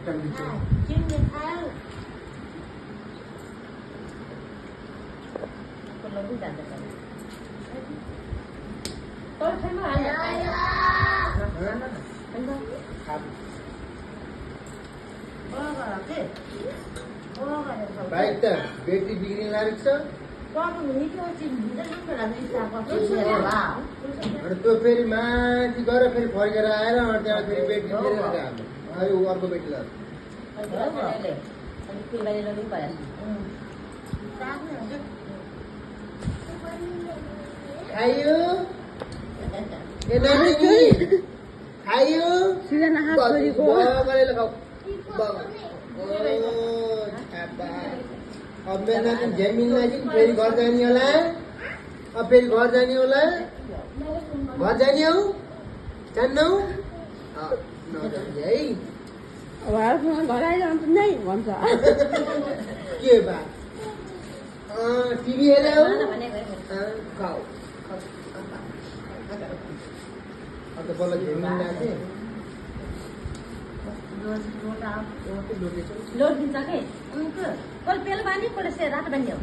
bike त battery बिग्रिन लागेको छ त्यो फेरि माथि गएर फेरि फर्केर आएर त्यहाँ फेरि ब्याट्री फेरि अरू अर्को ब्याट्री लाग्छ खायो खायो अब मेरा जमीन लगी फेरि घर जाने होला अब फेरि घर जाने होला घर जाने हौ जान्नौ है घर आइरहन्छ नै भन्छ के बात टिभी हेऱ्यौ खाऊ अन्त बल्ल जमीन लाथे लोड दिन्छ के कोही पेल बानी कोही से रात बानी हो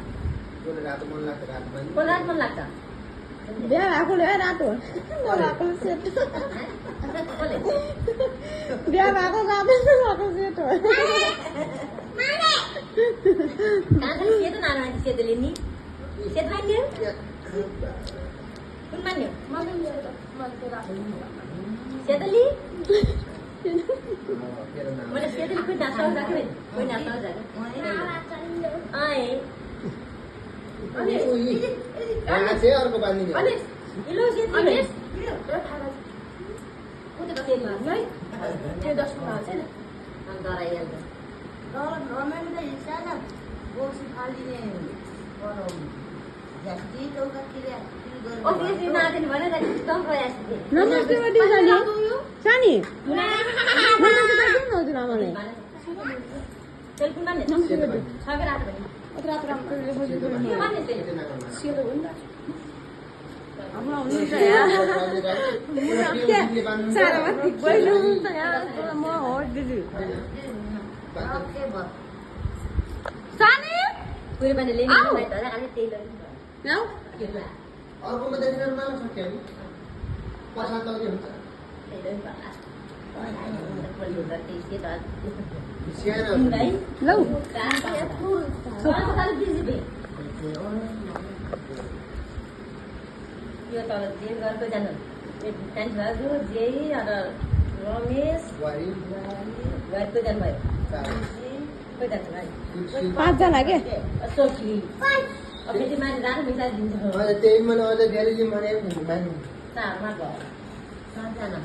कोही रात मन लाग्छ रात बानी कोही रात मन लाग्छ बिहा भएकोले रातो नभएकोले सेतो बिहा भएको रातो भएको सेतो सेतो नाना सेतोले नि सेतो मान्यो कुन मान्यो सेतोली मैले सेतोली कोही नाच्न जाके कोही नाच्न जाके आए अनि आछे अर्को बानी अनि इलो सेतोली कुते कति है त्यो 10 को छ नि अनि डराइहाल्छ गभर्नमेन्ट त हिस्सा न बोसी फाल्दिने जाति चौका किरा ओके दिन नादिन भने त कम प्रयास थिए नमस्ते बडी सानी सानी नमस्ते बडी नहुँदैन मलाई टेलिफोन मान्ने नमस्ते बडी सबै रात भने रात रात गरेर खोजी गर्ने मान्ने चाहिँ सेतो हो नि हाम्रो हुन्छ यार सारामा ठिक भयो हुन्छ यार म हो दिदी सानी पुरै पनि लिने भए त अलि त्यही नाउ अर्कोमा देख्न मलाई सक्यो नि पछा त हुन्छ स्यानो लौ यो त जे घरको जानु दाजु जे रमेश घरको जानुभयो कोही जान्छ भाइ 5 जना के सोची अब फेरि माने रातो मिसाइ दिन्छ त्यही मैले अझ धेरै दिन भने पनि चारमा भयो 7 जना